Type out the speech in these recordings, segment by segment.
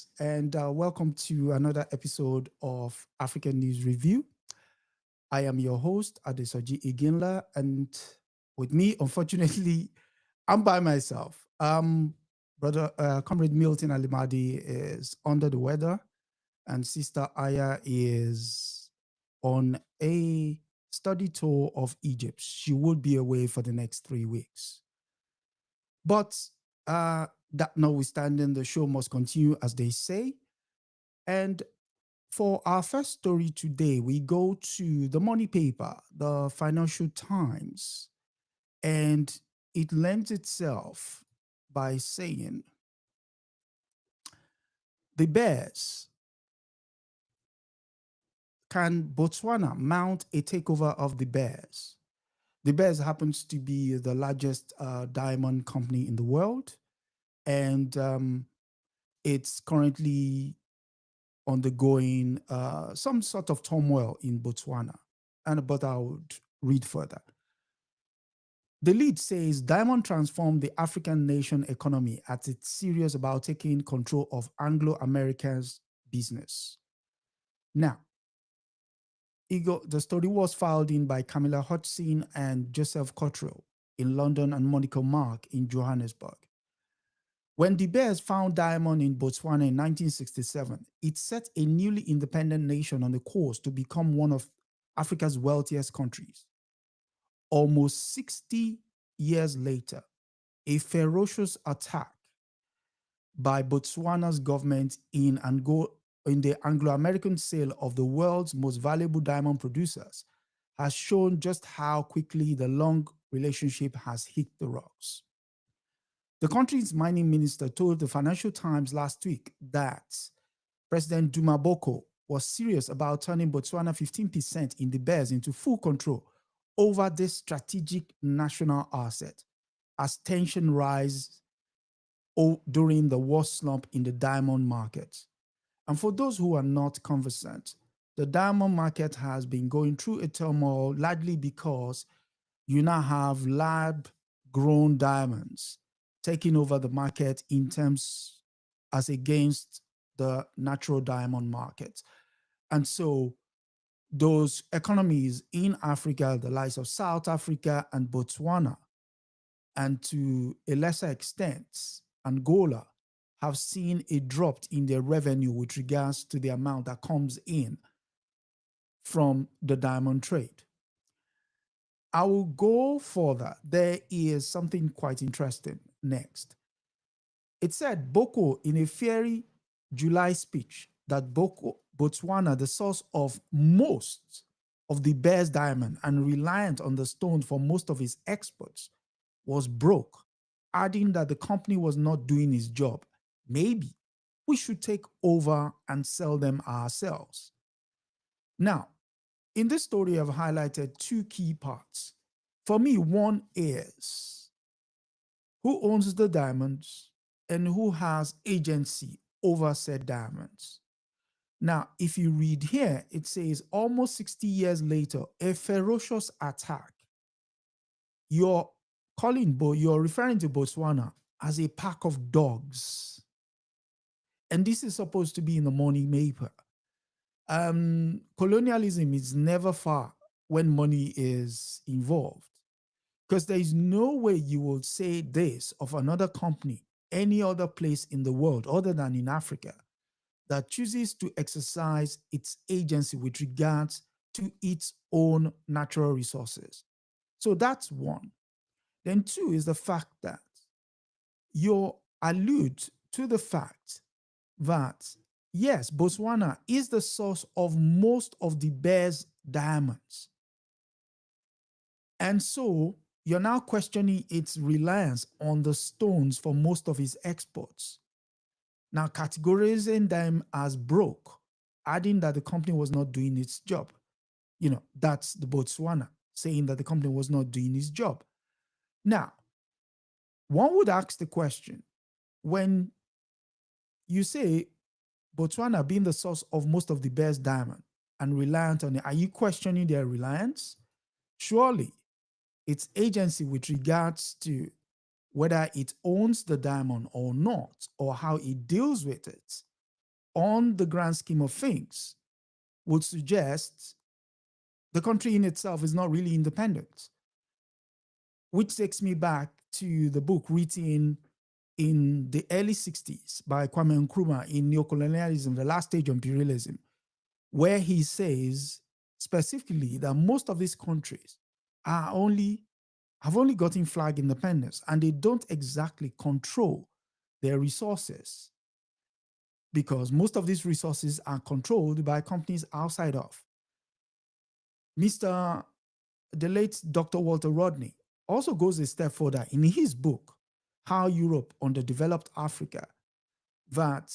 Greetings and welcome to another episode of African News Review. I am your host, Adesoji Iginla, and with me, unfortunately, I'm by myself. Brother Comrade Milton Alimadi is under the weather, and Sister Aya is on a study tour of Egypt. She would be away for the next 3 weeks. But that notwithstanding, the show must continue, as they say. And for our first story today, we go to the money paper, the Financial Times, and it lends itself by saying the bears, can Botswana mount a takeover of the bears? The Bears happens to be the largest diamond company in the world, and it's currently undergoing some sort of turmoil in Botswana. But I would read further. The lead says Diamond transformed the African nation economy as it's serious about taking control of Anglo-Americans' business. Now, the story was filed in by Camilla Hodgson and Joseph Cottrell in London and Monica Mark in Johannesburg. When the Bears found diamond in Botswana in 1967, it set a newly independent nation on the course to become one of Africa's wealthiest countries. Almost 60 years later, a ferocious attack by Botswana's government in the Anglo-American sale of the world's most valuable diamond producers has shown just how quickly the long relationship has hit the rocks. The country's mining minister told the Financial Times last week that President Duma Boko was serious about turning Botswana 15% in the Bears into full control over this strategic national asset as tension rises during the worst slump in the diamond market. And for those who are not conversant, the diamond market has been going through a turmoil largely because you now have lab-grown diamonds taking over the market in terms as against the natural diamond market. And so those economies in Africa, the likes of South Africa and Botswana, and to a lesser extent, Angola, have seen a drop in their revenue with regards to the amount that comes in from the diamond trade. I will go further. There is something quite interesting next. It said Boko in a fiery July speech that Botswana, the source of most of the Bears diamond and reliant on the stone for most of its exports, was broke, adding that the company was not doing its job. Maybe we should take over and sell them ourselves. Now, in this story, I've highlighted two key parts. For me, one is who owns the diamonds and who has agency over said diamonds. Now, if you read here, it says almost 60 years later, a ferocious attack. You're referring to Botswana as a pack of dogs. And this is supposed to be in the morning paper. Colonialism is never far when money is involved, because there is no way you will say this of another company, any other place in the world other than in Africa, that chooses to exercise its agency with regards to its own natural resources. So that's one. Then two is the fact that you allude to the fact that, yes, Botswana is the source of most of the Bears' diamonds. And so you're now questioning its reliance on the stones for most of its exports. Now categorizing them as broke, adding that the company was not doing its job. That's the Botswana saying that the company was not doing its job. Now, one would ask the question, when you say Botswana being the source of most of the Bears' diamond and reliant on it, are you questioning their reliance? Surely its agency with regards to whether it owns the diamond or not, or how it deals with it, on the grand scheme of things, would suggest the country in itself is not really independent, which takes me back to the book written in the early 60s by Kwame Nkrumah in Neocolonialism, The Last Stage of Imperialism, where he says specifically that most of these countries have only gotten flag independence, and they don't exactly control their resources, because most of these resources are controlled by companies outside of. The late Dr. Walter Rodney also goes a step further in his book, How Europe Underdeveloped Africa, that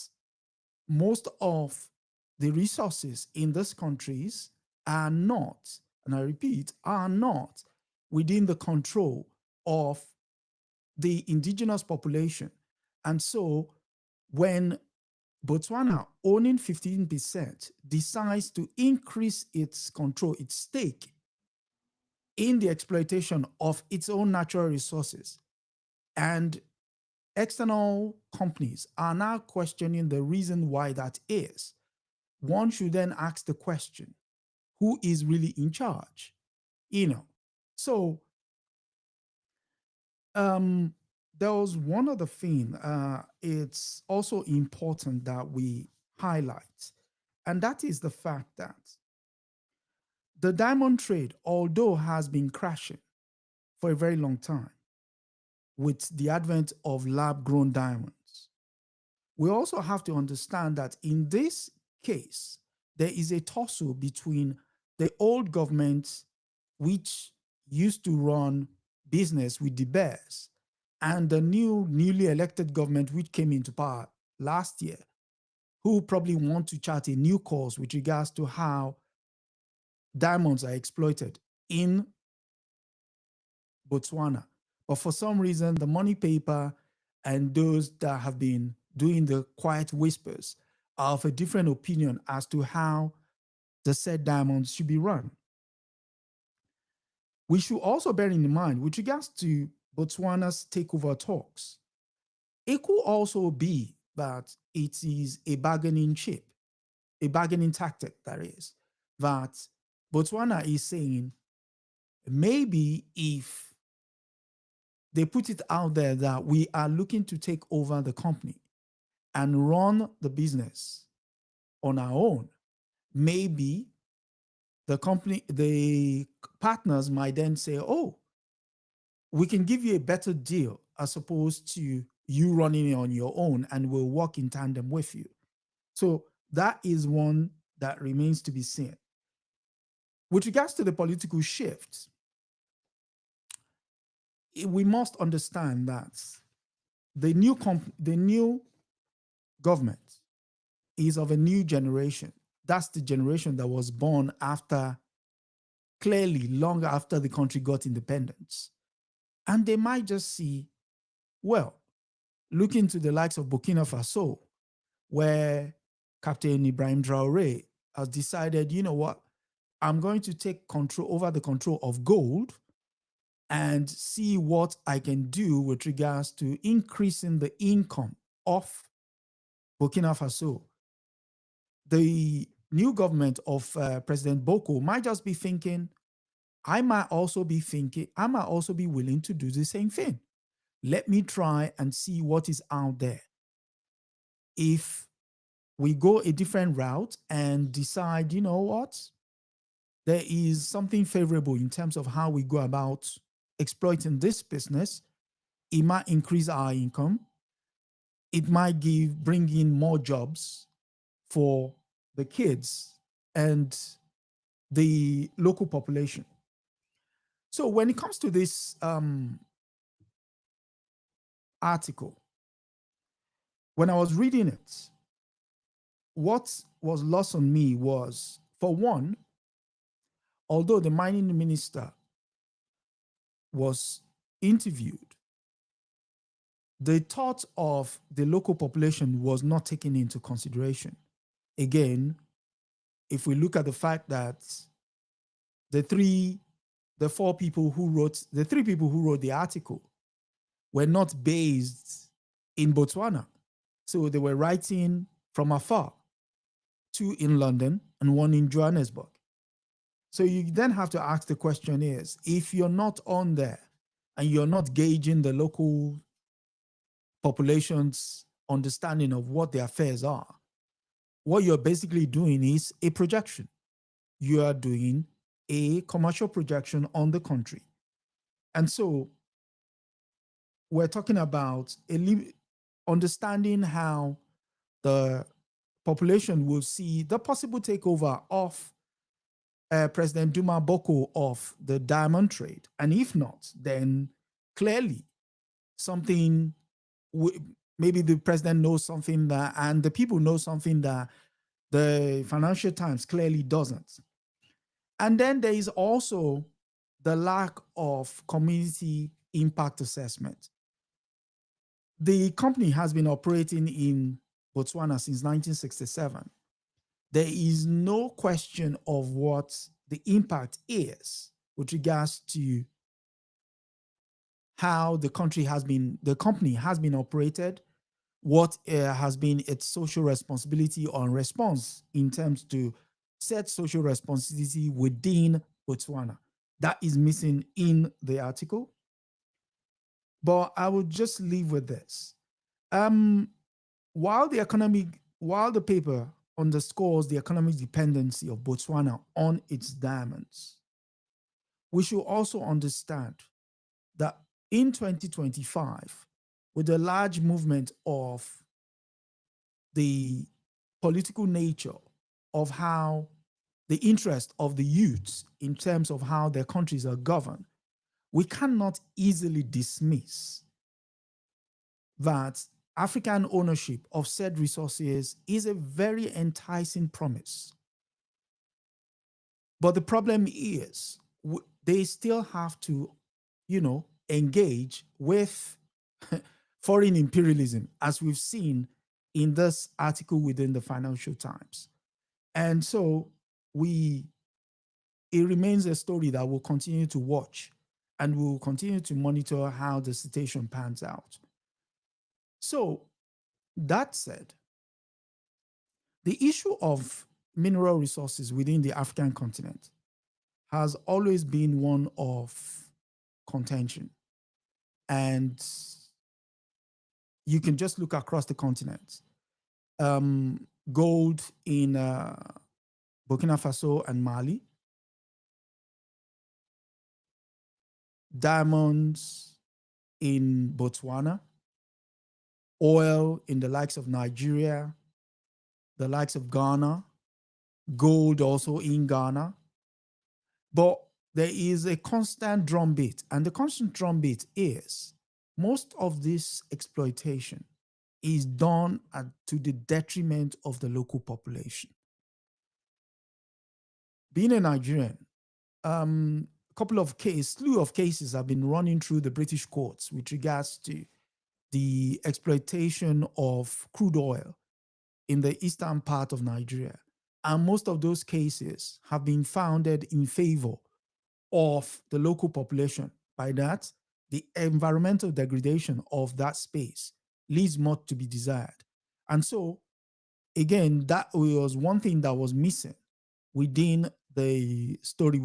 most of the resources in these countries are not, and I repeat, are not within the control of the indigenous population. And so when Botswana, owning 15%, decides to increase its control, its stake in the exploitation of its own natural resources, and external companies are now questioning the reason why that is, one should then ask the question, who is really in charge? So there was one other thing it's also important that we highlight, and that is the fact that the diamond trade, although has been crashing for a very long time with the advent of lab-grown diamonds, we also have to understand that in this case, there is a tussle between the old government, which used to run business with De Beers, and the newly elected government, which came into power last year, who probably want to chart a new course with regards to how diamonds are exploited in Botswana. But for some reason, the money paper and those that have been doing the quiet whispers are of a different opinion as to how the said diamonds should be run. We should also bear in mind, with regards to Botswana's takeover talks, it could also be that it is a bargaining chip, a bargaining tactic, that is, that Botswana is saying, maybe if they put it out there that we are looking to take over the company and run the business on our own, maybe the partners might then say, oh, we can give you a better deal as opposed to you running it on your own, and we'll work in tandem with you. So that is one that remains to be seen. With regards to the political shift, we must understand that the new government is of a new generation. That's the generation that was born clearly long after the country got independence. And they might just see, well, look into the likes of Burkina Faso, where Captain Ibrahim Traoré has decided, you know what, I'm going to take control over the control of gold and see what I can do with regards to increasing the income of Burkina Faso. The new government of President Boko might just be thinking, I might also be willing to do the same thing. Let me try and see what is out there. If we go a different route and decide, you know what, there is something favorable in terms of how we go about exploiting this business, it might increase our income. It might bring in more jobs for the kids and the local population. So when it comes to this article, when I was reading it, what was lost on me was, for one, although the mining minister was interviewed, the thought of the local population was not taken into consideration. Again, if we look at the fact that the three people who wrote the article were not based in Botswana. So they were writing from afar. two in London and one in Johannesburg. So you then have to ask the question is, if you're not on there and you're not gauging the local population's understanding of what their affairs are, what you're basically doing is a projection. You are doing a commercial projection on the country. And so we're talking about understanding how the population will see the possible takeover of President Duma Boko of the diamond trade. And if not, then clearly something, maybe the president knows something that, and the people know something that the Financial Times clearly doesn't. And then there is also the lack of community impact assessment. The company has been operating in Botswana since 1967. There is no question of what the impact is with regards to how the company has been operated, what has been its social responsibility or response in terms to set social responsibility within Botswana. That is missing in the article. But I will just leave with this. While the paper underscores the economic dependency of Botswana on its diamonds, we should also understand that in 2025, with the large movement of the political nature of how the interest of the youths in terms of how their countries are governed, we cannot easily dismiss that African ownership of said resources is a very enticing promise. But the problem is they still have to, engage with foreign imperialism, as we've seen in this article within the Financial Times. And so it remains a story that we'll continue to watch, and we'll continue to monitor how the situation pans out. So that said, the issue of mineral resources within the African continent has always been one of contention. And you can just look across the continent. Gold in Burkina Faso and Mali, diamonds in Botswana, oil in the likes of Nigeria, the likes of Ghana, gold also in Ghana. But there is a constant drumbeat, and the constant drumbeat is most of this exploitation is done to the detriment of the local population. Being a Nigerian, slew of cases have been running through the British courts with regards to the exploitation of crude oil in the eastern part of Nigeria. And most of those cases have been founded in favor of the local population. By that, the environmental degradation of that space leaves much to be desired. And so, again, that was one thing that was missing within the story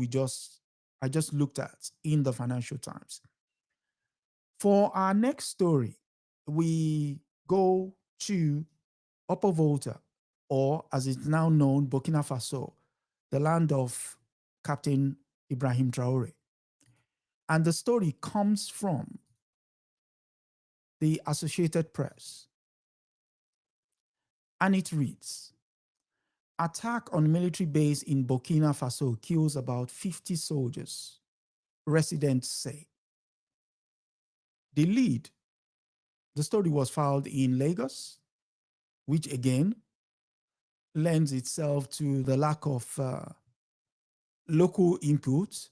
I just looked at in the Financial Times. For our next story, we go to Upper Volta, or as it's now known, Burkina Faso, the land of Captain Ibrahim Traore. And the story comes from the Associated Press. And it reads, attack on military base in Burkina Faso kills about 50 soldiers, residents say. The story was filed in Lagos, which again lends itself to the lack of local input.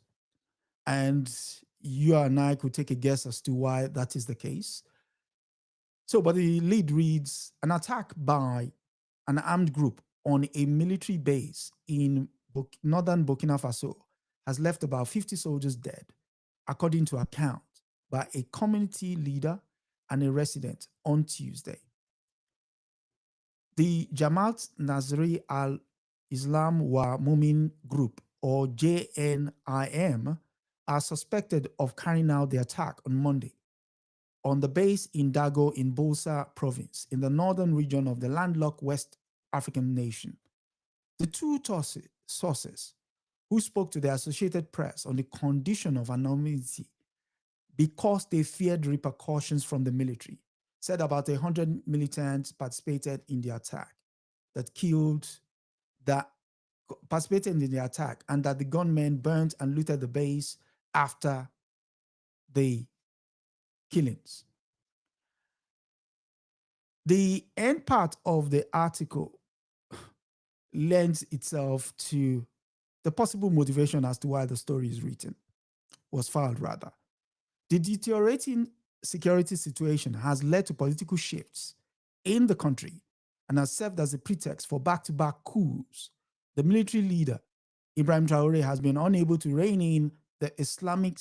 And you and I could take a guess as to why that is the case. So, but the lead reads, an attack by an armed group on a military base in northern Burkina Faso has left about 50 soldiers dead, according to account by a community leader and a resident on Tuesday. The Jamaat Nasri Islam Wa Mumin Group, or JNIM, are suspected of carrying out the attack on Monday on the base in Dago in Bosa province in the northern region of the landlocked West African nation. The two sources who spoke to the Associated Press on the condition of anonymity because they feared repercussions from the military said about 100 militants participated in the attack and that the gunmen burned and looted the base after the killings. The end part of the article lends itself to the possible motivation as to why the story is written, was filed rather. The deteriorating security situation has led to political shifts in the country and has served as a pretext for back-to-back coups. The military leader, Ibrahim Traore, has been unable to rein in the Islamic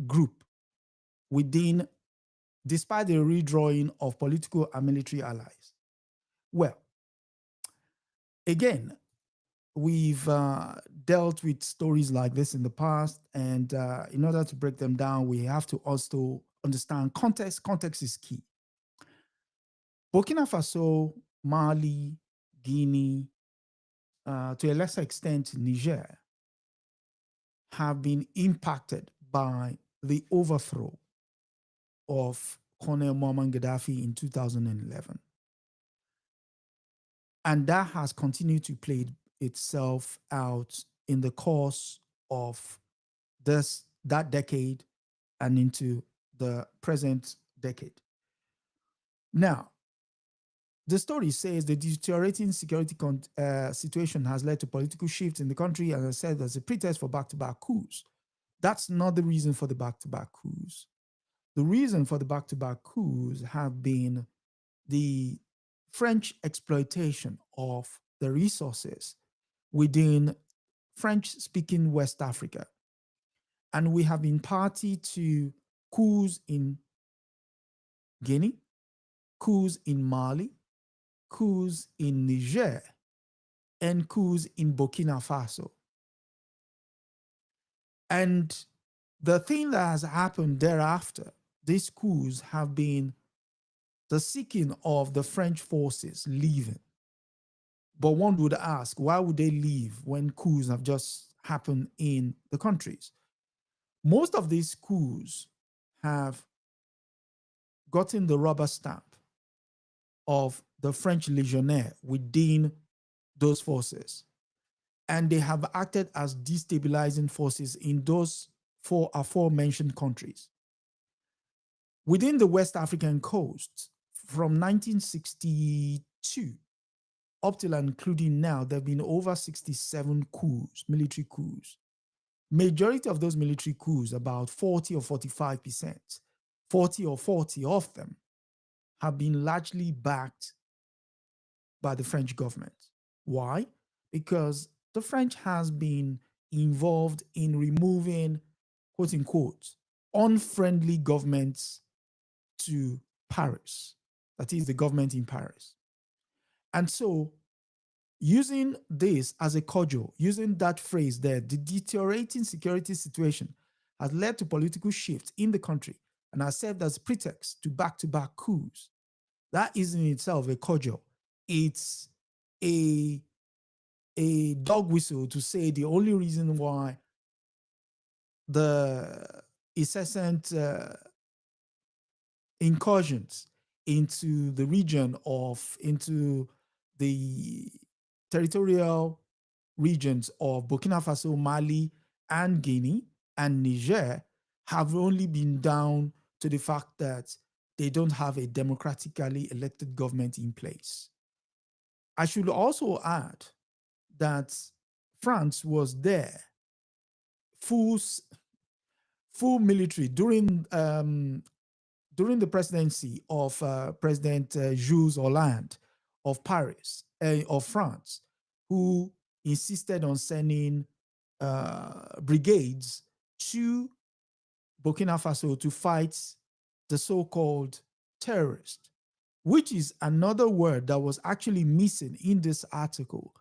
group despite the redrawing of political and military allies. Well, again, we've dealt with stories like this in the past, and in order to break them down, we have to also understand context. Context is key. Burkina Faso, Mali, Guinea, to a lesser extent Niger, have been impacted by the overthrow of Colonel Muammar Gaddafi in 2011. And that has continued to play itself out in the course of that decade and into the present decade. Now, the story says the deteriorating security situation has led to political shifts in the country, and as I said, as a pretext for back-to-back coups. That's not the reason for the back-to-back coups. The reason for the back-to-back coups have been the French exploitation of the resources within French-speaking West Africa. And we have been party to coups in Guinea, coups in Mali, coups in Niger, and coups in Burkina Faso. And the thing that has happened thereafter, these coups have been the seeking of the French forces leaving. But one would ask, why would they leave when coups have just happened in the countries? Most of these coups have gotten the rubber stamp of the French legionnaire within those forces. And they have acted as destabilizing forces in those four aforementioned countries. Within the West African coast, from 1962 up till and including now, there have been over 67 coups, military coups. Majority of those military coups, about 40 or 45%, 40 or 40 of them, have been largely backed by the French government. Why? Because the French has been involved in removing, quote unquote, unfriendly governments to Paris. That is the government in Paris. And so using this as a cudgel, using that phrase there, the deteriorating security situation has led to political shifts in the country and has served as pretext to back-to-back coups. That is in itself a cudgel. It's a dog whistle to say the only reason why the incessant incursions into the territorial regions of Burkina Faso, Mali, and Guinea, and Niger have only been down to the fact that they don't have a democratically elected government in place. I should also add that France was there, full military during the presidency of President Jules Hollande of Paris, of France, who insisted on sending brigades to Burkina Faso to fight the so-called terrorists, which is another word that was actually missing in this article.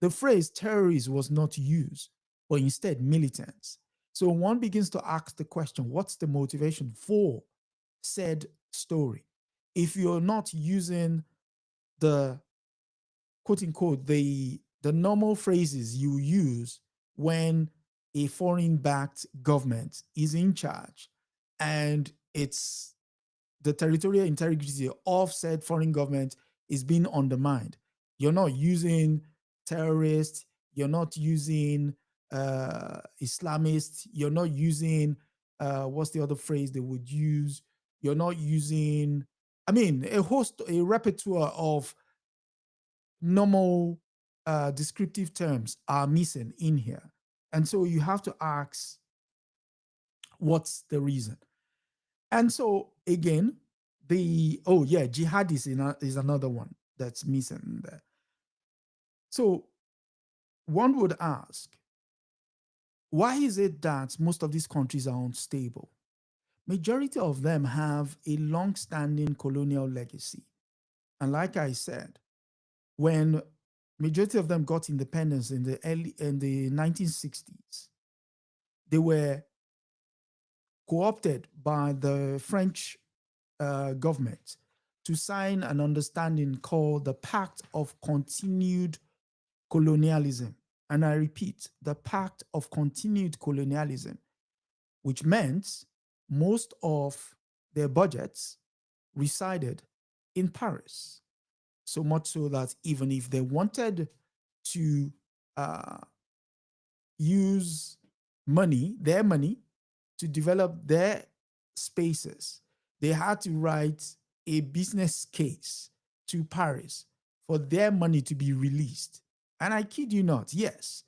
the phrase terrorist was not used, but instead militants. So one begins to ask the question, what's the motivation for said story? If you're not using the quote unquote the normal phrases you use when a foreign backed government is in charge and it's the territorial integrity of said foreign government is being undermined. You're not using terrorists, you're not using Islamists, you're not using what's the other phrase they would use? You're not using, I mean, a repertoire of normal descriptive terms are missing in here. And so you have to ask, what's the reason? And so again, jihad is another one that's missing there. So one would ask, why is it that most of these countries are unstable? Majority of them have a long-standing colonial legacy. And like I said, when majority of them got independence in the 1960s, they were co-opted by the French government to sign an understanding called the Pact of Continued Colonialism. And I repeat, the Pact of Continued Colonialism, which meant most of their budgets resided in Paris. So much so that even if they wanted to use their money, to develop their spaces, they had to write a business case to Paris for their money to be released. And I kid you not, yes,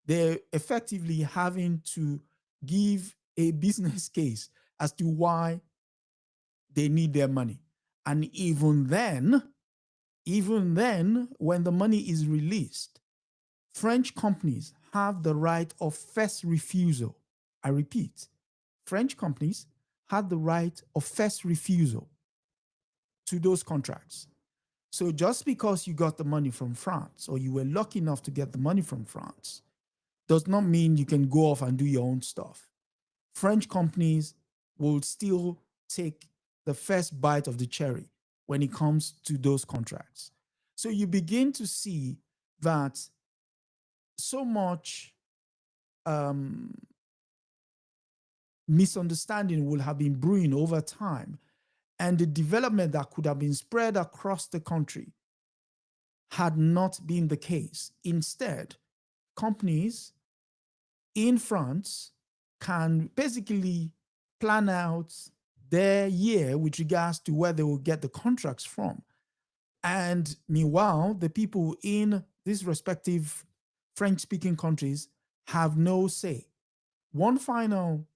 they're effectively having to give a business case as to why they need their money. And even then, when the money is released, French companies have the right of first refusal. I repeat, French companies had the right of first refusal to those contracts. So just because you got the money from France or you were lucky enough to get the money from France does not mean you can go off and do your own stuff. French companies will still take the first bite of the cherry when it comes to those contracts. So you begin to see that so much misunderstanding will have been brewing over time, and the development that could have been spread across the country had not been the case. Instead, companies in France can basically plan out their year with regards to where they will get the contracts from. And meanwhile, the people in these respective French-speaking countries have no say. One final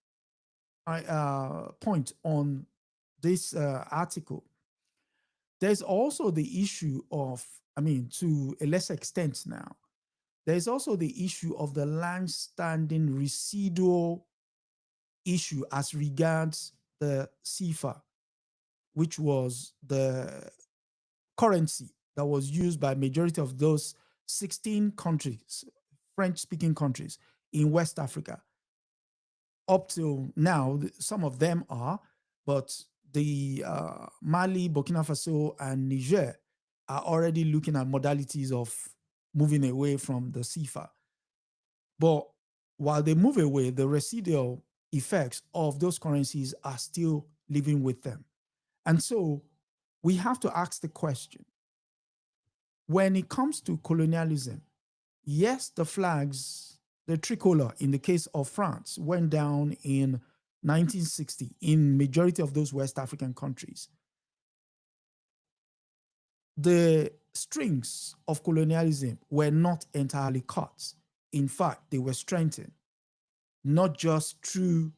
point on this article. There's also the issue of, to a lesser extent now, there's also the issue of the long-standing residual issue as regards the CFA, which was the currency that was used by majority of those 16 countries, French-speaking countries in West Africa. Up till now, some of them are, but the Mali, Burkina Faso, and Niger are already looking at modalities of moving away from the CFA. But while they move away, the residual effects of those currencies are still living with them. And so we have to ask the question, when it comes to colonialism, yes, the flags, the tricolor in the case of France went down in 1960 in majority of those West African countries. The strings of colonialism were not entirely cut. In fact, they were strengthened, not just through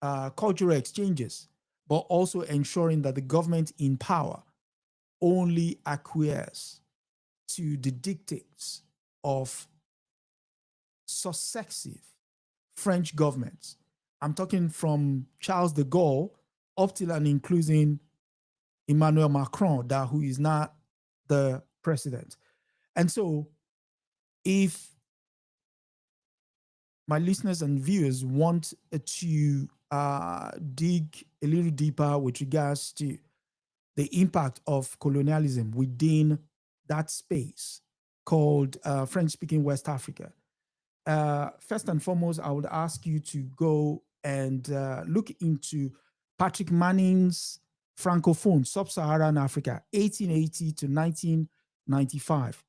cultural exchanges, but also ensuring that the government in power only acquiesce to the dictates of successive French governments. I'm talking from Charles de Gaulle up till and including Emmanuel Macron, who is not the president. And so If my listeners and viewers want to dig a little deeper with regards to the impact of colonialism within that space called French-speaking West Africa, first and foremost, I would ask you to go and look into Patrick Manning's Francophone Sub-Saharan Africa, 1880 to 1995.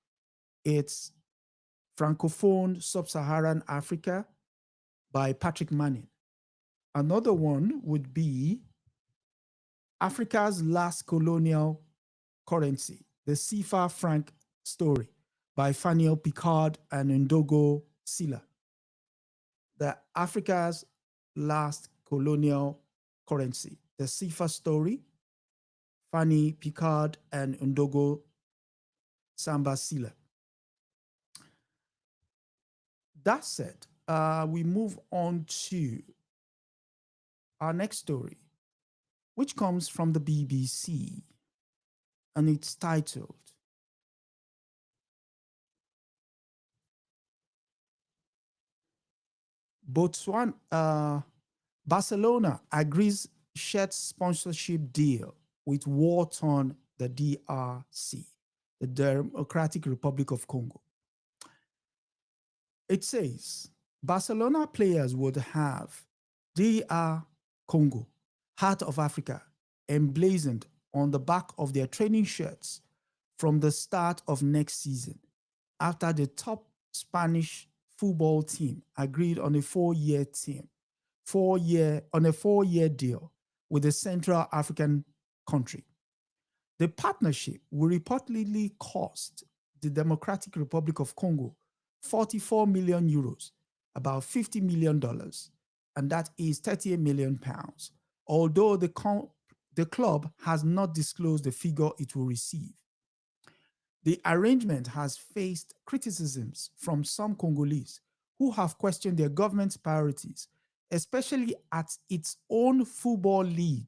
It's Francophone Sub-Saharan Africa by Patrick Manning. Another one would be Africa's Last Colonial Currency, the CFA franc story by Faniel Picard and Ndogo Sila. The Africa's Last Colonial Currency, the CFA story, Fanny Picard and Ndogo Samba Sila. That said, we move on to our next story, which comes from the BBC, and it's titled Botswana, Barcelona agrees shared sponsorship deal with war-torn the DRC, the Democratic Republic of Congo. It says Barcelona players would have DR Congo, Heart of Africa, emblazoned on the back of their training shirts from the start of next season, after the top Spanish football team agreed on a four-year deal with the Central African country. The partnership will reportedly cost the Democratic Republic of Congo 44 million euros, about $50 million, and that is 38 million pounds, although the club has not disclosed the figure it will receive. The arrangement has faced criticisms from some Congolese who have questioned their government's priorities, especially as its own football league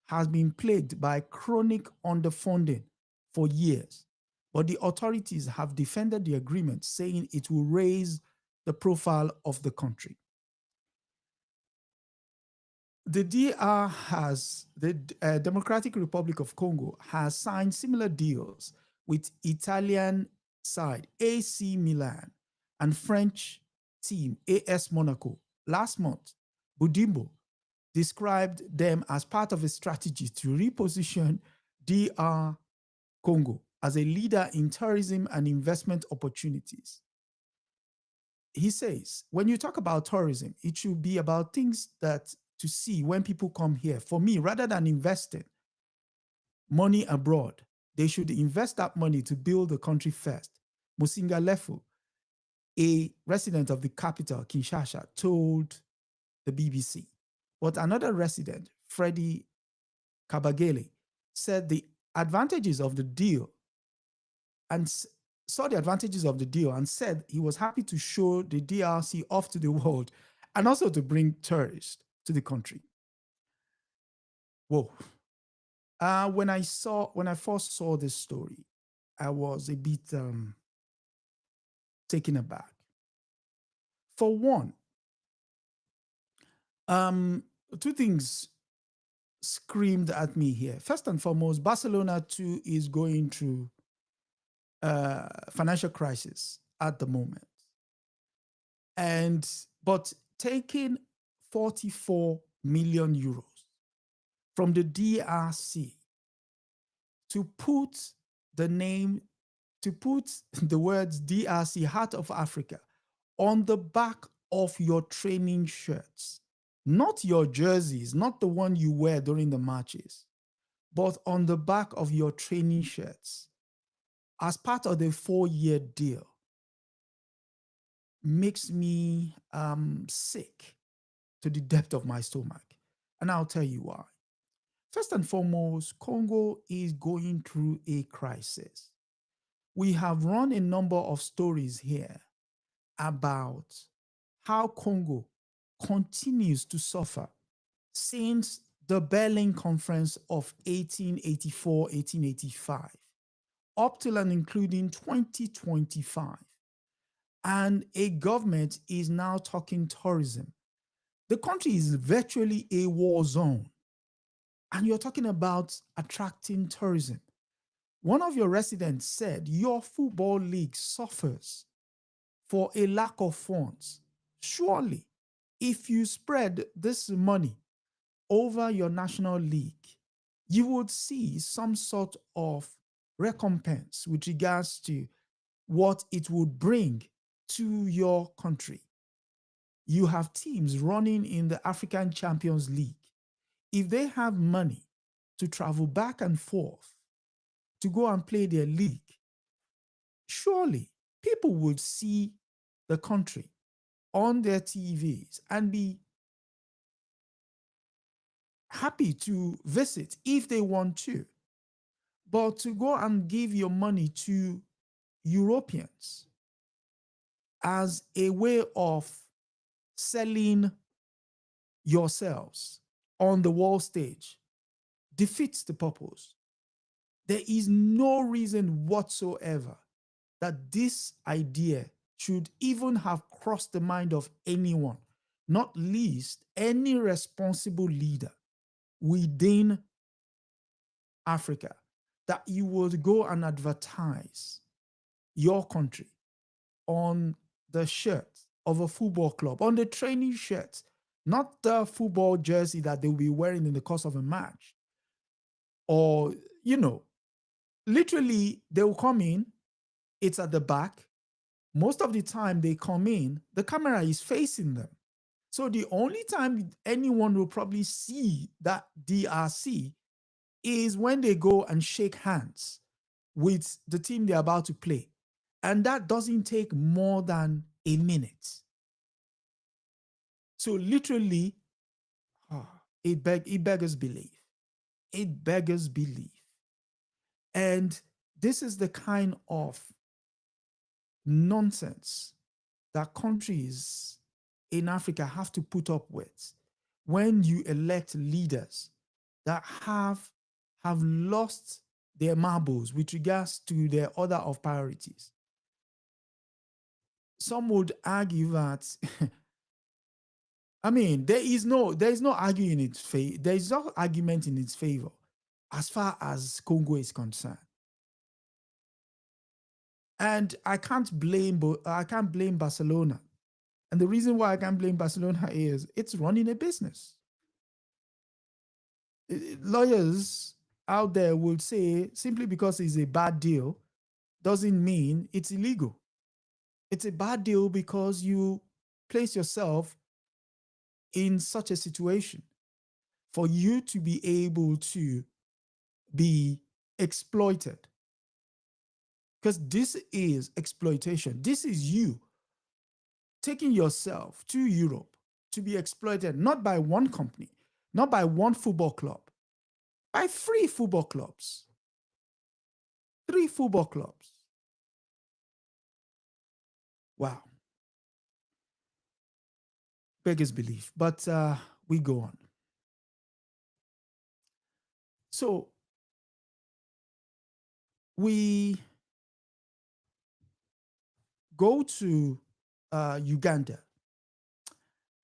has been plagued by chronic underfunding for years. But the authorities have defended the agreement, saying it will raise the profile of the country. The Democratic Republic of Congo has signed similar deals with Italian side AC Milan and French team AS Monaco. Last month, Budimbo described them as part of a strategy to reposition DR Congo as a leader in tourism and investment opportunities. He says, when you talk about tourism, it should be about things that to see when people come here. For me, rather than investing money abroad, they should invest that money to build the country first. Musinga Lefu, a resident of the capital, Kinshasa, told the BBC. But another resident, Freddie Kabagele, said the advantages of the deal and saw the advantages of the deal and said he was happy to show the DRC off to the world and also to bring tourists to the country. Whoa. When I first saw this story, I was a bit taken aback. For one, two things screamed at me here. First and foremost, Barcelona too is going through financial crisis at the moment. But taking 44 million euros from the DRC to put the words DRC, Heart of Africa, on the back of your training shirts, not your jerseys, not the one you wear during the matches, but on the back of your training shirts, as part of the 4-year deal, makes me sick to the depth of my stomach. And I'll tell you why. First and foremost, Congo is going through a crisis. We have run a number of stories here about how Congo continues to suffer since the Berlin Conference of 1884-1885, up till and including 2025. And a government is now talking tourism. The country is virtually a war zone. And you're talking about attracting tourism. One of your residents said your football league suffers for a lack of funds. Surely, if you spread this money over your national league, you would see some sort of recompense with regards to what it would bring to your country. You have teams running in the African Champions League. If they have money to travel back and forth to go and play their league, surely people would see the country on their TVs and be happy to visit if they want to. But to go and give your money to Europeans as a way of selling yourselves on the world stage defeats the purpose. There is no reason whatsoever that this idea should even have crossed the mind of anyone, not least any responsible leader within Africa, that you would go and advertise your country on the shirt of a football club, on the training shirt, not the football jersey that they'll be wearing in the course of a match. Or, literally they will come in, it's at the back. Most of the time they come in, the camera is facing them. So the only time anyone will probably see that DRC is when they go and shake hands with the team they're about to play. And that doesn't take more than a minute. So literally, it beggars belief. It beggars belief. And this is the kind of nonsense that countries in Africa have to put up with when you elect leaders that have lost their marbles with regards to their order of priorities. Some would argue that there is no arguing in its favor. There is no argument in its favor as far as Congo is concerned. And I can't blame Barcelona. And the reason why I can't blame Barcelona is it's running a business. Lawyers out there will say simply because it's a bad deal doesn't mean it's illegal. It's a bad deal because you place yourself in such a situation for you to be able to be exploited. Because this is exploitation. This is you taking yourself to Europe to be exploited, not by one company, not by one football club, by 3 football clubs. 3 football clubs. Wow. Beggars belief. But we go on. So we go to Uganda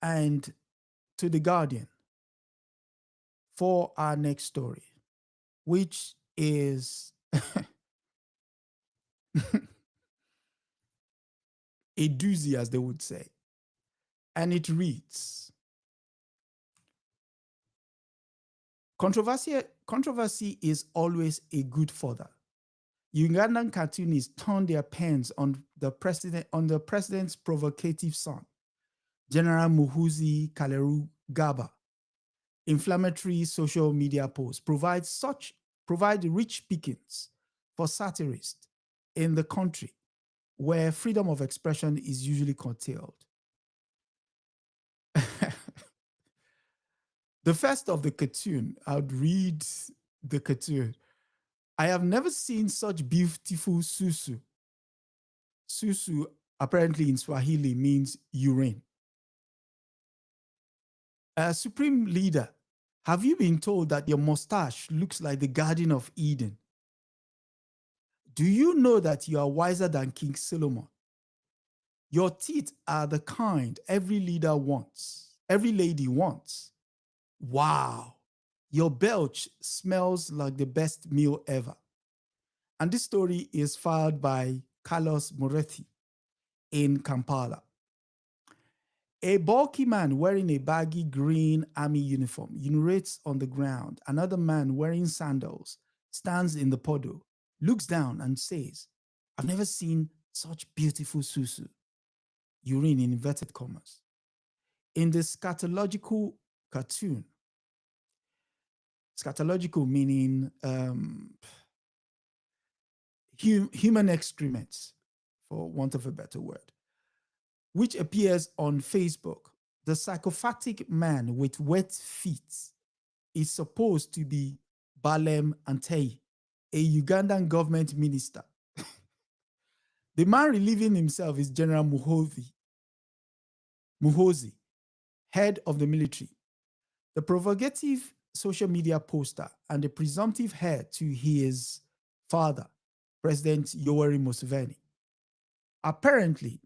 and to The Guardian for our next story, which is a doozy, as they would say. And it reads, controversy is always a good fodder. Ugandan cartoonists turned their pens on the president's provocative son, General Muhoozi Kainerugaba. Inflammatory social media posts provide rich pickings for satirists in the country where freedom of expression is usually curtailed. The first of the cartoon, I'd read the cartoon. I have never seen such beautiful susu. Susu, apparently in Swahili, means urine. Supreme Leader, have you been told that your mustache looks like the Garden of Eden? Do you know that you are wiser than King Solomon? Your teeth are the kind every leader wants, every lady wants. Wow, your belch smells like the best meal ever. And this story is filed by Carlos Moretti in Kampala. A bulky man wearing a baggy green army uniform urinates on the ground. Another man wearing sandals stands in the puddle, looks down, and says, I've never seen such beautiful susu, urine in inverted commas. In the scatological cartoon, scatological meaning human excrements, for want of a better word, which appears on Facebook, the psychopathic man with wet feet is supposed to be Balem Antei, a Ugandan government minister. The man relieving himself is General Muhozi, head of the military. The provocative social media poster and the presumptive heir to his father, President Yoweri Museveni. Apparently,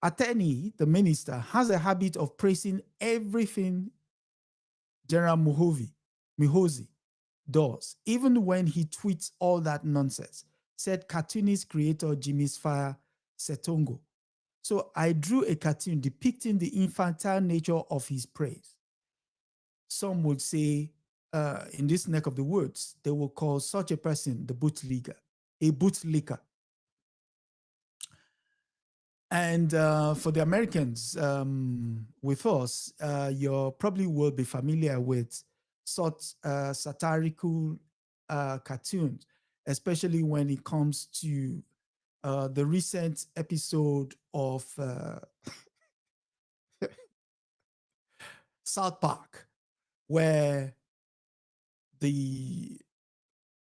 Ateni, the minister, has a habit of praising everything General Muhozi does, even when he tweets all that nonsense, said cartoonist creator Jimmy Fire Setongo. So I drew a cartoon depicting the infantile nature of his praise. Some would say, in this neck of the woods, they will call such a person the bootlegger, a bootlicker. And for the Americans with us, you probably will be familiar with such satirical cartoons, especially when it comes to the recent episode of South Park, where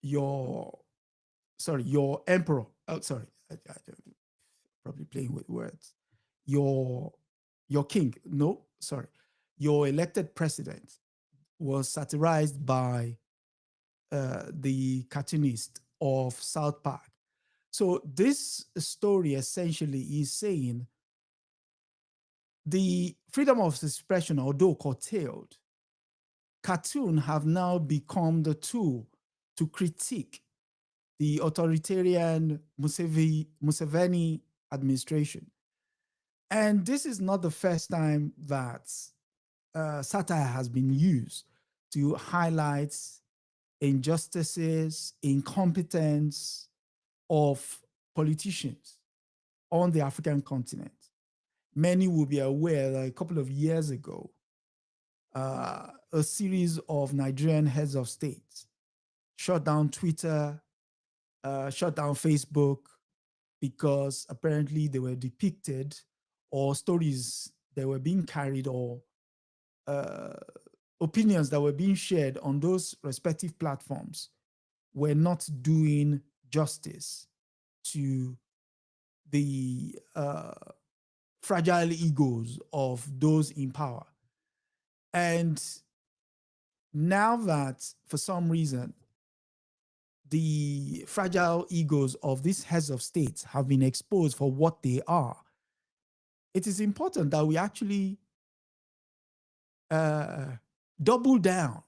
your emperor, probably playing with words, your king, no, sorry, your elected president was satirized by the cartoonist of South Park. So this story essentially is saying the freedom of expression, although curtailed, cartoon have now become the tool to critique the authoritarian Museveni administration. And this is not the first time that satire has been used to highlight injustices, incompetence of politicians on the African continent. Many will be aware that a couple of years ago, a series of Nigerian heads of state shut down Twitter, shut down Facebook, because apparently they were depicted, or stories that were being carried, or opinions that were being shared on those respective platforms were not doing justice to the fragile egos of those in power. And now that, for some reason, the fragile egos of these heads of states have been exposed for what they are, it is important that we actually double down.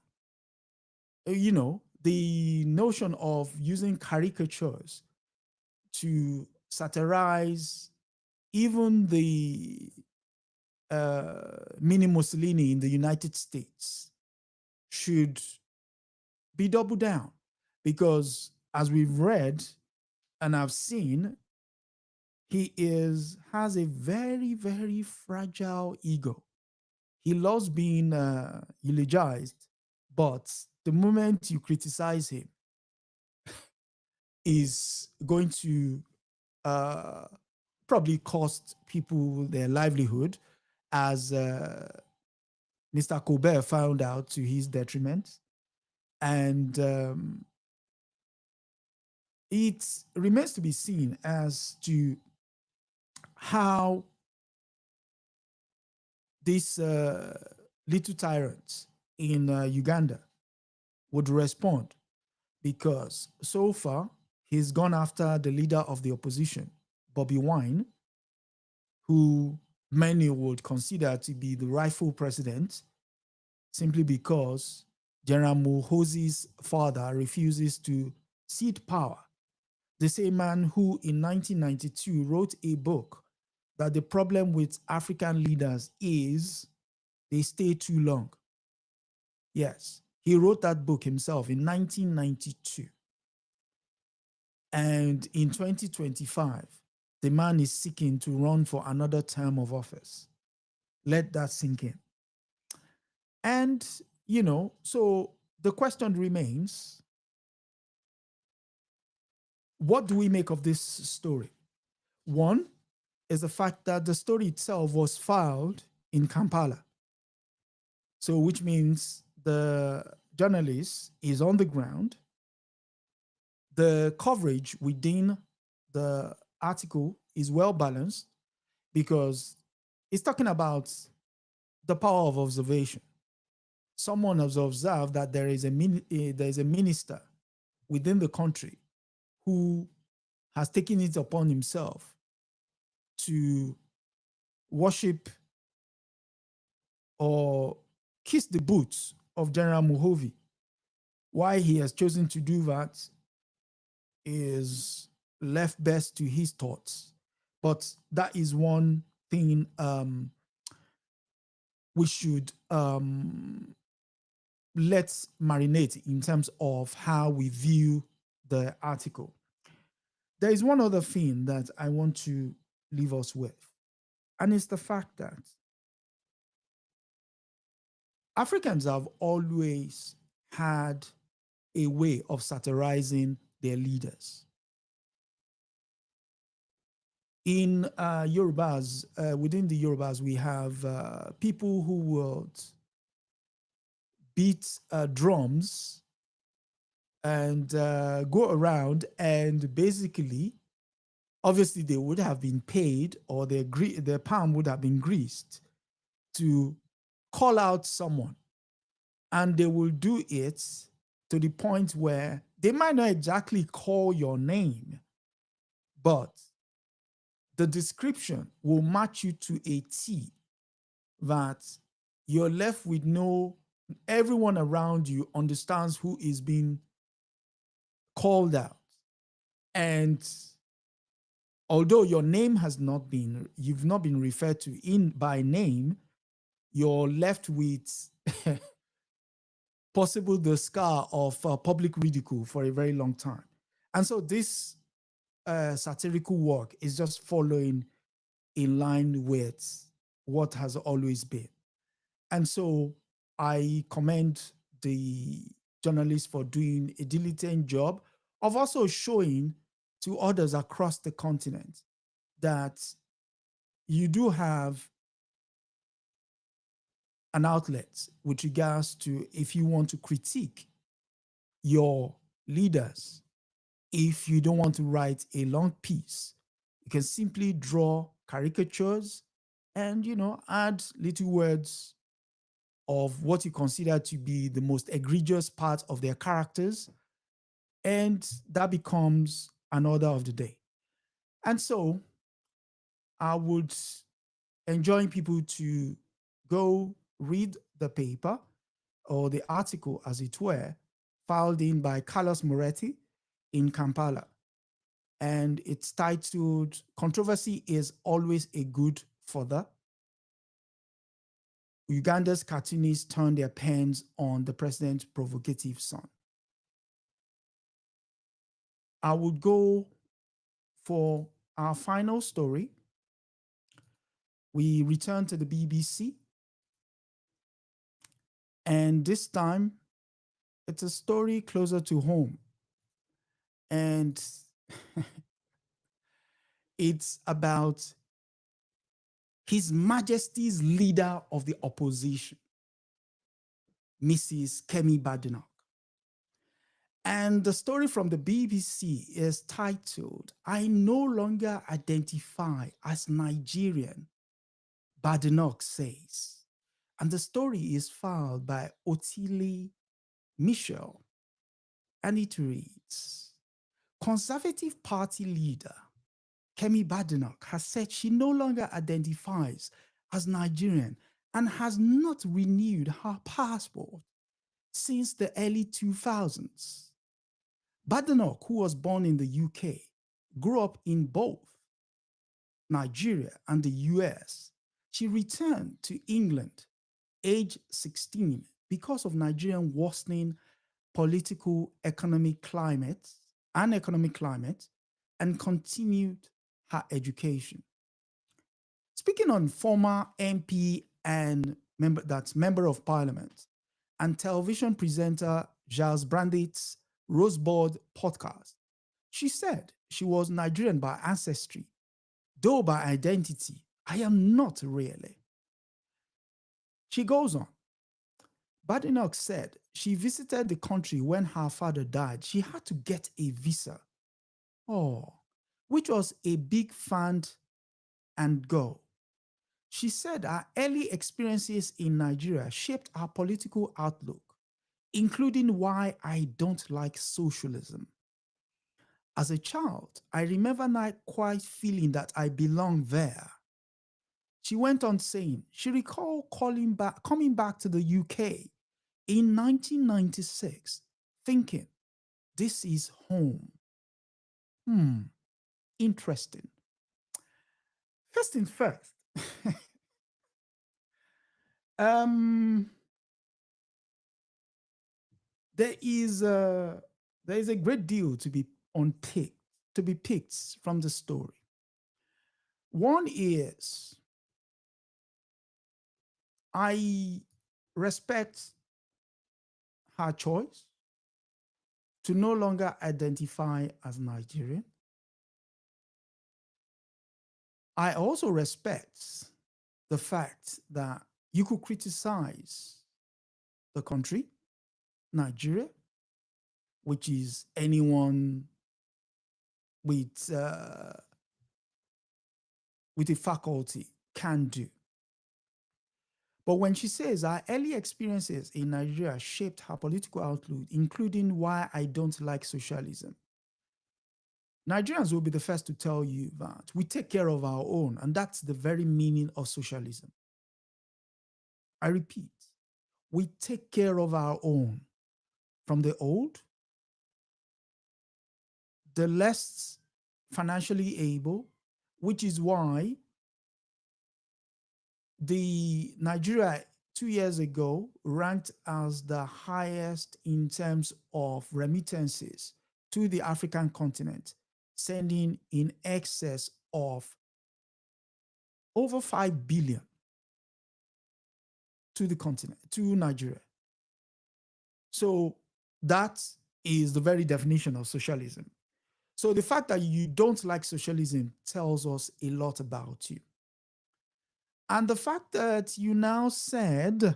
You know, the notion of using caricatures to satirize even the mini Mussolini in the United States should be doubled down, because as we've read and I've seen, he has a very, very fragile ego. He loves being eulogized, but the moment you criticize him is going to probably cost people their livelihood, as Mr. Colbert found out to his detriment. And it remains to be seen as to how these little tyrants in Uganda would respond, because so far he's gone after the leader of the opposition, Bobby Wine, who many would consider to be the rightful president simply because General Muhoozi's father refuses to cede power. The same man who in 1992 wrote a book that the problem with African leaders is they stay too long. Yes, he wrote that book himself in 1992. And in 2025, the man is seeking to run for another term of office. Let that sink in. And, so the question remains, what do we make of this story? One is the fact that the story itself was filed in Kampala. So, which means the journalist is on the ground. The coverage within the article is well balanced because it's talking about the power of observation. Someone has observed that there is a minister within the country who has taken it upon himself to worship or kiss the boots of General Muhoozi. Why he has chosen to do that is left best to his thoughts. But that is one thing we should let's marinate in terms of how we view the article. There is one other thing that I want to leave us with, and it's the fact that Africans have always had a way of satirizing their leaders. In Yorubas, within the Yorubas, we have people who would beat drums and go around and basically, obviously they would have been paid or their palm would have been greased to call out someone. And they will do it to the point where they might not exactly call your name, but the description will match you to a T, that you're left with everyone around you understands who is being called out. And although your name you've not been referred to by name, you're left with possible the scar of public ridicule for a very long time. And so this satirical work is just following in line with what has always been. And so I commend the journalists for doing a diligent job of also showing to others across the continent that you do have an outlet with regards to if you want to critique your leaders. If you don't want to write a long piece, you can simply draw caricatures and, add little words of what you consider to be the most egregious part of their characters. And that becomes an order of the day. And so I would enjoin people to go read the paper or the article, as it were, filed in by Carlos Moretti in Kampala. And it's titled, "Controversy is Always a Good Fodder. Uganda's cartoonists turn their pens on the president's provocative son." I would go for our final story. We return to the BBC. And this time, it's a story closer to home. And it's about His Majesty's Leader of the Opposition, Mrs. Kemi Badenoch. And the story from the BBC is titled, "I no longer identify as Nigerian," Badenoch says. And the story is filed by Otile Michel. And it reads, "Conservative Party leader Kemi Badenoch, has said she no longer identifies as Nigerian and has not renewed her passport since the early 2000s. Badenoch, who was born in the UK, grew up in both Nigeria and the US. She returned to England age 16 because of Nigerian worsening political economic climate and continued her education. Speaking on former MP and member of parliament and television presenter Giles Brandit's Rosebud podcast, she said she was Nigerian by ancestry, though by identity, I am not really. She goes on. Badenoch said she visited the country when her father died. She had to get a visa. Oh, which was a big fund and go. She said her early experiences in Nigeria shaped her political outlook, including why I don't like socialism. As a child, I remember not quite feeling that I belong there. She went on saying she recalled coming back to the UK in 1996, thinking, this is home. Interesting. First things first. There is a great deal to be picked from the story. One is I respect her choice to no longer identify as Nigerian. I also respect the fact that you could criticize the country, Nigeria, which is anyone with a faculty can do. But when she says her early experiences in Nigeria shaped her political outlook, including why I don't like socialism, Nigerians will be the first to tell you that we take care of our own, and that's the very meaning of socialism. I repeat, we take care of our own, from the old, the less financially able, which is why the Nigeria 2 years ago ranked as the highest in terms of remittances to the African continent, sending in excess of over 5 billion to the continent, to Nigeria. So that is the very definition of socialism. So the fact that you don't like socialism tells us a lot about you. And the fact that you now said,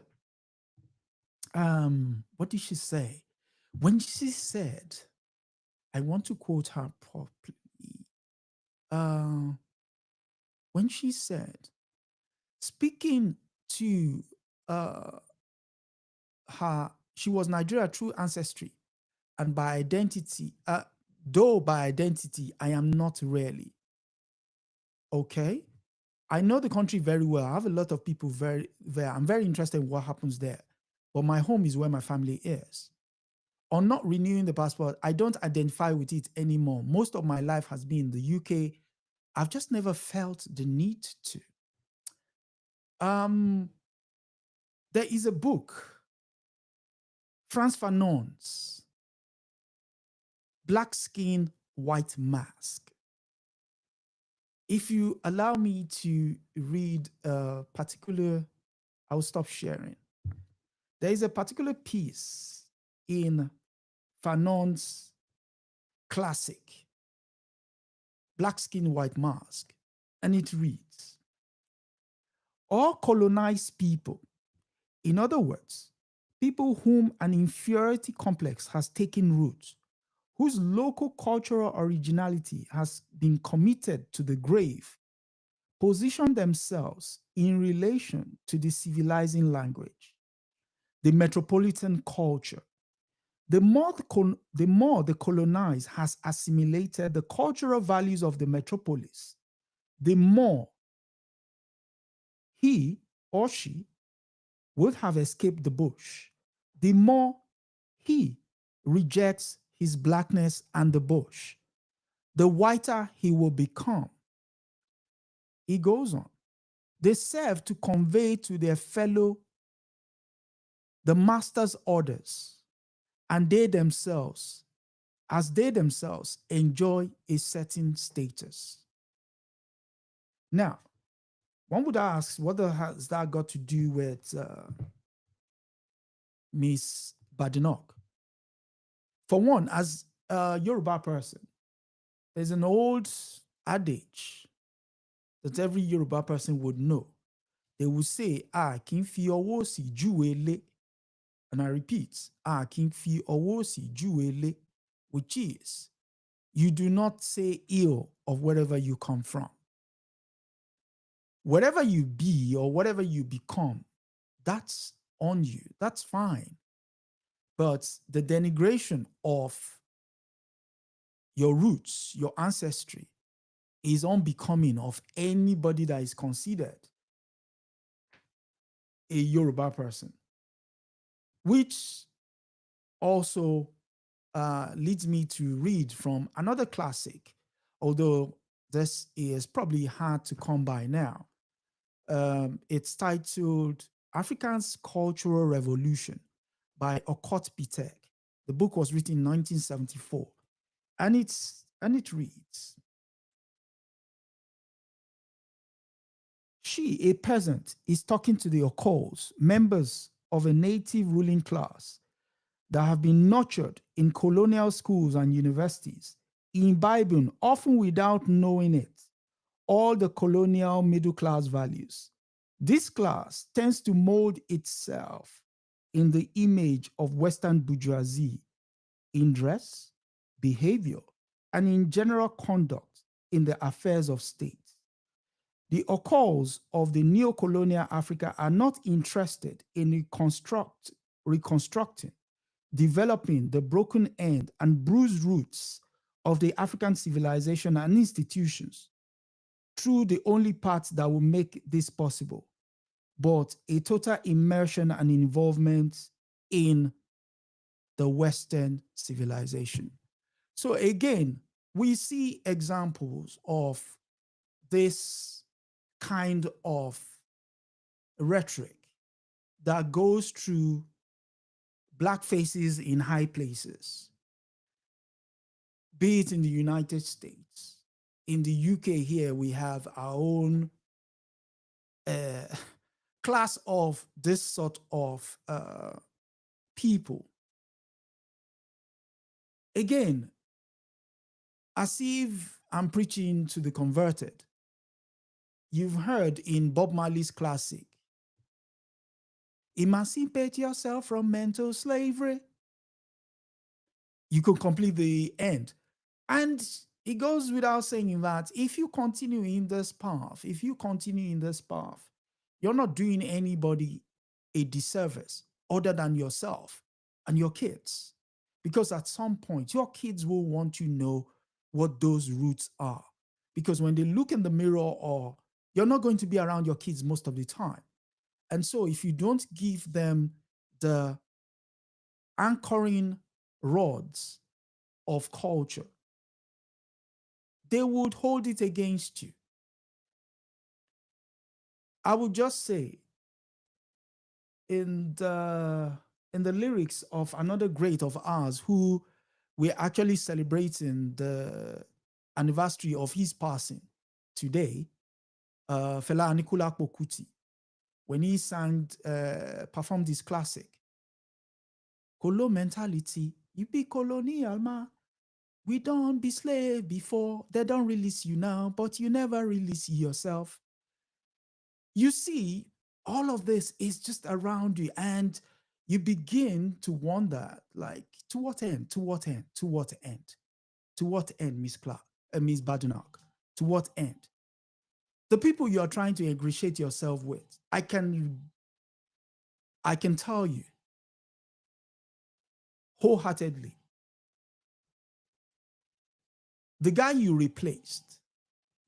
what did she say? When she said, I want to quote her properly. When she said, speaking to her, she was Nigeria through ancestry and by identity, though by identity, I am not really. Okay. I know the country very well. I have a lot of people there. I'm very interested in what happens there. But my home is where my family is. On not renewing the passport, I don't identify with it anymore. Most of my life has been in the UK. I've just never felt the need to. There is a book, Frantz Fanon's Black Skin, White Mask. If you allow me to read a particular, I will stop sharing. There is a particular piece in Fanon's classic, Black Skin, White Mask, and it reads, all colonized people, in other words, people whom an inferiority complex has taken root, whose local cultural originality has been committed to the grave, position themselves in relation to the civilizing language, the metropolitan culture, The more the colonized has assimilated the cultural values of the metropolis, the more he or she would have escaped the bush, the more he rejects his blackness and the bush, the whiter he will become. He goes on. They serve to convey to their fellow the master's orders, and they themselves, as they themselves enjoy a certain status. Now, one would ask, what has that got to do with Miss Badenoch? For one, as a Yoruba person, there's an old adage that every Yoruba person would know. They would say, kì í fi ọwọ́ òsì júwe ilé. And I repeat, kì í fi ọwọ́ òsì júwe ilé, which is, you do not say ill of wherever you come from. Whatever you be or whatever you become, that's on you. That's fine. But the denigration of your roots, your ancestry, is unbecoming of anybody that is considered a Yoruba person, which also leads me to read from another classic, although this is probably hard to come by now. It's titled Africa's Cultural Revolution by Okot Pitek. The book was written in 1974, and it reads, she, a peasant, is talking to the Okols, members of a native ruling class that have been nurtured in colonial schools and universities, imbibing, often without knowing it, all the colonial middle class values. This class tends to mold itself in the image of Western bourgeoisie in dress, behavior, and in general conduct in the affairs of state. The Okols of the neo-colonial Africa are not interested in reconstructing, developing the broken end and bruised roots of the African civilization and institutions through the only path that will make this possible, but a total immersion and involvement in the Western civilization. So again, we see examples of this kind of rhetoric that goes through Black faces in high places, be it in the United States. In the UK here, we have our own class of this sort of people. Again, as if I'm preaching to the converted, you've heard in Bob Marley's classic, emancipate yourself from mental slavery. You can complete the end. And it goes without saying that if you continue in this path, you're not doing anybody a disservice other than yourself and your kids. Because at some point, your kids will want to know what those roots are. Because when they look in the mirror, or you're not going to be around your kids most of the time. And so if you don't give them the anchoring rods of culture, they would hold it against you. I would just say, in the lyrics of another great of ours, who we're actually celebrating the anniversary of his passing today, Fela Anikulapo Kuti, when he performed this classic, Colo mentality, you be colonial, ma. We don't be slave before, they don't release you now, but you never release yourself. You see, all of this is just around you, and you begin to wonder, like, to what end? To what end? To what end? To what end, Miss Badenoch? To what end? The people you are trying to ingratiate yourself with, I can tell you, wholeheartedly. The guy you replaced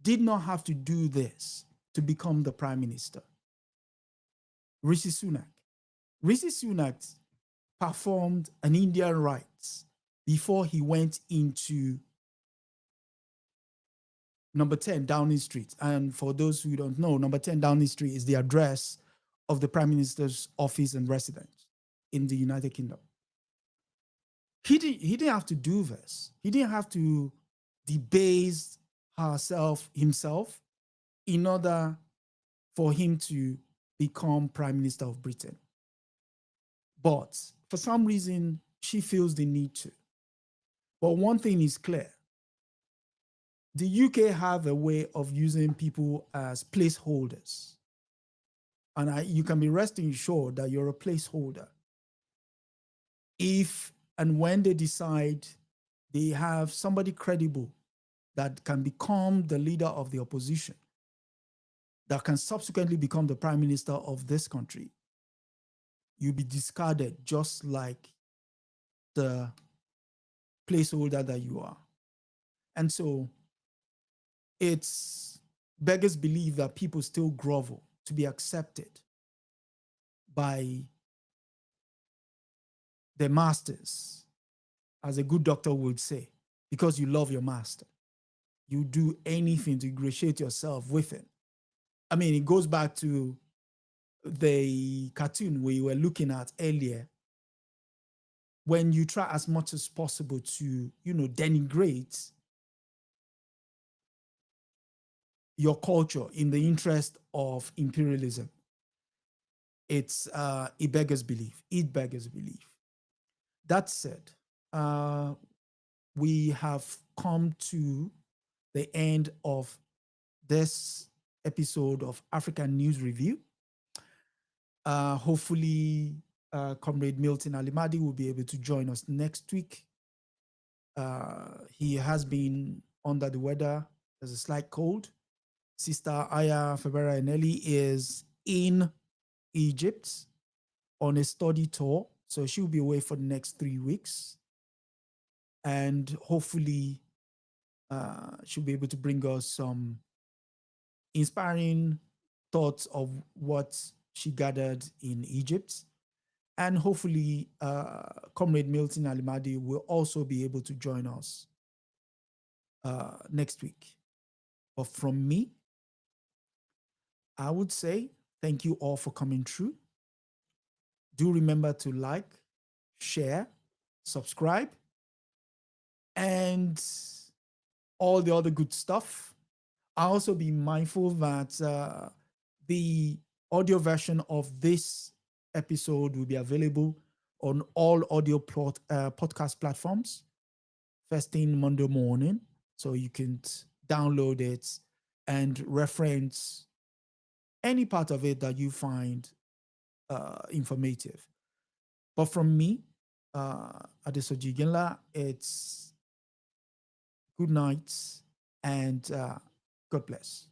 did not have to do this to become the prime minister. Rishi Sunak. Rishi Sunak performed an Indian rites before he went into number 10 Downing Street. And for those who don't know, number 10 Downing Street is the address of the Prime Minister's office and residence in the United Kingdom. He didn't have to do this. He didn't have to debase himself in order for him to become Prime Minister of Britain. But for some reason, she feels the need to. But one thing is clear. The UK have a way of using people as placeholders. And you can be resting assured that you're a placeholder. If and when they decide they have somebody credible that can become the leader of the opposition, that can subsequently become the prime minister of this country, you'll be discarded just like the placeholder that you are. And so it's beggars believe that people still grovel to be accepted by their masters, as a good doctor would say, because you love your master. You do anything to ingratiate yourself with him. I mean, it goes back to the cartoon we were looking at earlier, when you try as much as possible to, denigrate your culture in the interest of imperialism. It beggars belief. It beggars belief. That said, we have come to the end of this episode of African News Review. Hopefully, Comrade Milton Alimadi will be able to join us next week. He has been under the weather. There's a slight cold. Sister Aya Febera Eneli is in Egypt on a study tour. So she'll be away for the next 3 weeks. And hopefully she'll be able to bring us some inspiring thoughts of what she gathered in Egypt. And hopefully Comrade Milton Alimadi will also be able to join us next week. But from me, I would say thank you all for coming through. Do remember to like, share, subscribe, and all the other good stuff. I'll also be mindful that the audio version of this episode will be available on all audio podcast platforms first thing Monday morning. So you can download it and reference any part of it that you find informative. But from me, Adesoji Ginla, it's good night and God bless.